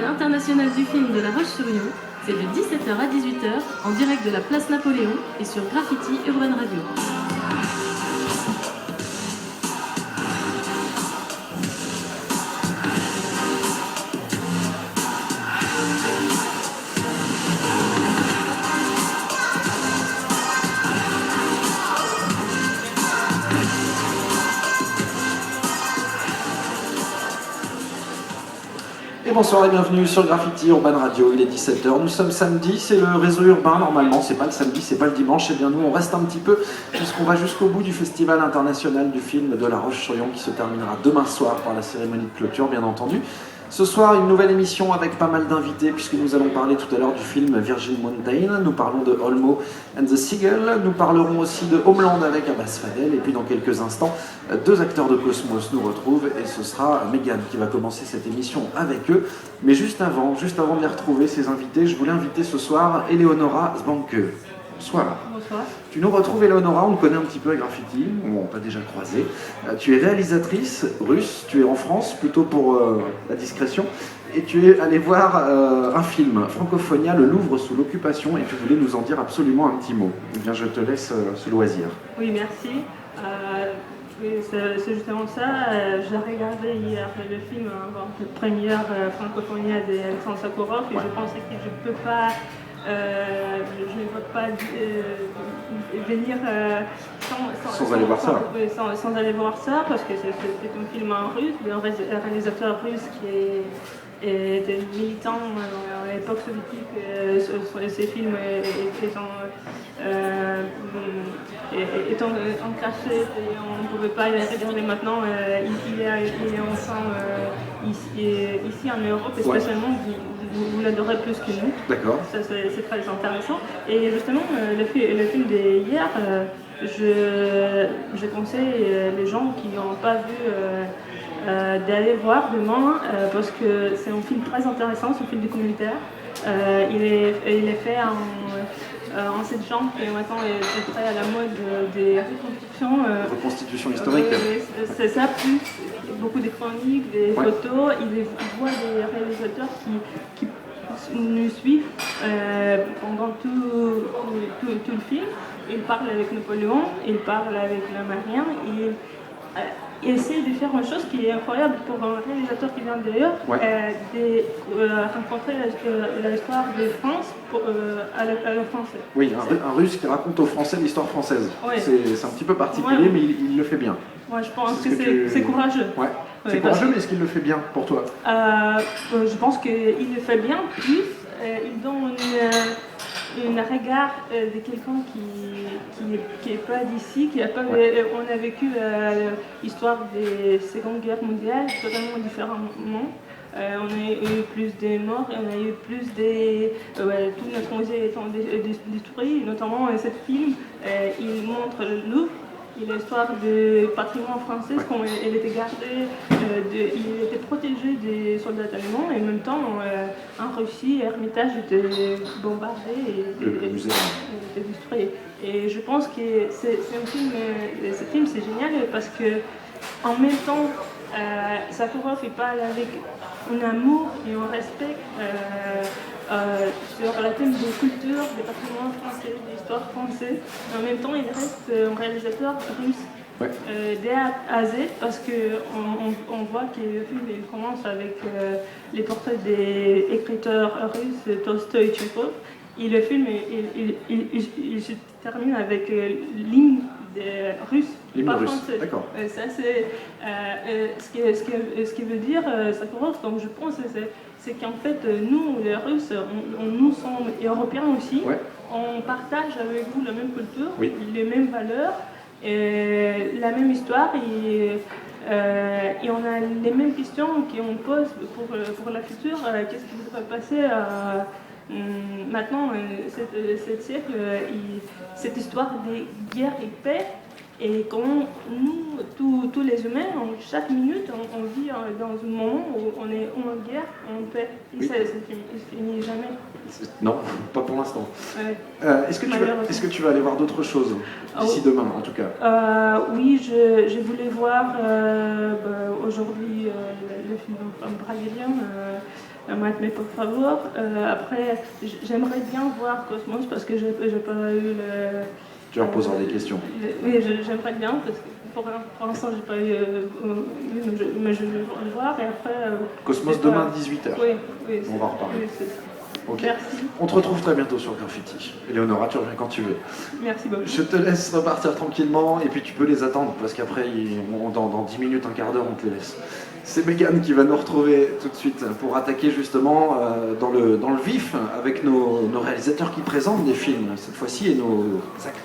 international du film de La Roche-sur-Yon. C'est de 17h à 18h en direct de la place Napoléon et sur Graffiti Urban Radio. Et bonsoir et bienvenue sur Graffiti Urban Radio, il est 17h, nous sommes samedi, c'est le réseau urbain normalement, c'est pas le samedi, c'est pas le dimanche, et bien nous on reste un petit peu puisqu'on va jusqu'au bout du Festival international du film de La Roche-sur-Yon qui se terminera demain soir par la cérémonie de clôture bien entendu. Ce soir, une nouvelle émission avec pas mal d'invités puisque nous allons parler tout à l'heure du film Virgin Mountain, nous parlons de Olmo and the Seagull, nous parlerons aussi de Homeland avec Abbas Fadel et puis dans quelques instants, deux acteurs de Cosmos nous retrouvent et ce sera Megan qui va commencer cette émission avec eux. Mais juste avant de les retrouver, ces invités, je voulais inviter ce soir Eleonora Zbanke. Bonsoir. Bonsoir. Tu nous retrouves Eleonora, on te connaît un petit peu à Graffiti, on t'a déjà croisé. Tu es réalisatrice russe, tu es en France, plutôt pour la discrétion, et tu es allée voir un film, Francophonia, Le Louvre sous l'occupation, et tu voulais nous en dire absolument un petit mot. Eh bien, je te laisse ce loisir. Oui, merci. Oui, c'est justement ça. J'ai regardé hier le film avant la première Francophonia d'Alexandre Sakharov, et je pensais que je ne peux pas... je ne peux pas venir sans aller voir ça. Sans aller voir ça, parce que c'est un film en russe, d'un réalisateur russe qui était militant à l'époque soviétique. Ces films étant cachés et on ne pouvait pas les regarder maintenant. Il est ensemble ici en Europe, et spécialement vous l'adorez plus que nous. D'accord. Ça, c'est très intéressant. Et justement, le film d'hier, je conseille les gens qui n'ont pas vu d'aller voir demain, parce que c'est un film très intéressant, c'est un film documentaire. Il est fait en cette genre qui maintenant est très à la mode des reconstitutions. Reconstitution historique. C'est ça, plus beaucoup de chroniques, des photos. Il voit des réalisateurs qui nous suivent pendant tout le film. Il parle avec Napoléon, il parle avec la Marien, il essaie de faire une chose qui est incroyable pour un réalisateur qui vient d'ailleurs, de rencontrer l'histoire de France à la français. Oui, un russe qui raconte aux Français l'histoire française. Ouais. C'est un petit peu particulier, mais il le fait bien. Ouais, je pense que c'est courageux. Ouais. C'est courageux, mais est-ce qu'il le fait bien pour toi? Je pense qu'il le fait bien, plus il donne un regard de quelqu'un qui n'est pas d'ici, qui a pas, on a vécu l'histoire des Seconde Guerre mondiale totalement différemment. On a eu plus de morts, on a eu plus de... tout notre musée étant détruit, notamment cet film, il montre le Louvre. L'histoire du patrimoine français, comment elle était gardée, il était protégé des soldats allemands, et en même temps, en Russie, Hermitage était bombardé et était détruit. Et je pense que ce film c'est génial parce que en même temps, Sakharov parle avec un amour et un respect sur la thème de culture, des patrimoines français, de l'histoire française. En même temps, il reste un réalisateur russe de A à Z, parce qu'on voit que le film il commence avec les portraits des écriteurs russes, Tolstoï et Tchekhov, et le film il se termine avec l'hymne russe, pas français. D'accord. Ça, c'est ce qui veut dire Sakharov, donc je pense c'est qu'en fait, nous, les Russes, nous sommes européens aussi, on partage avec vous la même culture, les mêmes valeurs, la même histoire, et on a les mêmes questions qu'on pose pour la future. Qu'est-ce qui va passer maintenant, cette siècle, cette histoire des guerres et paix, et comment nous, tous les humains, chaque minute, on vit dans un moment où on est en guerre, en paix. Et ça finit jamais. Non, pas pour l'instant. Est-ce que tu vas aller voir d'autres choses d'ici demain, en tout cas? Oui, je voulais voir aujourd'hui le film brésilien. Mais por favor. Après, j'aimerais bien voir Cosmos parce que j'ai pas eu le... Tu leur poseras des questions. Oui, j'aimerais bien parce que pour l'instant j'ai pas eu... mais je vais le voir et après... Cosmos demain 18h. Oui, on va en reparler. Oui, c'est ça. Ok. Merci. On te retrouve très bientôt sur Graffiti. Éléonora, tu reviens quand tu veux. Merci beaucoup. Je te laisse repartir tranquillement et puis tu peux les attendre parce qu'après, dans 10 minutes, un quart d'heure, on te les laisse. C'est Mégane qui va nous retrouver tout de suite pour attaquer justement dans le vif avec nos réalisateurs qui présentent des films cette fois-ci et nos acteurs.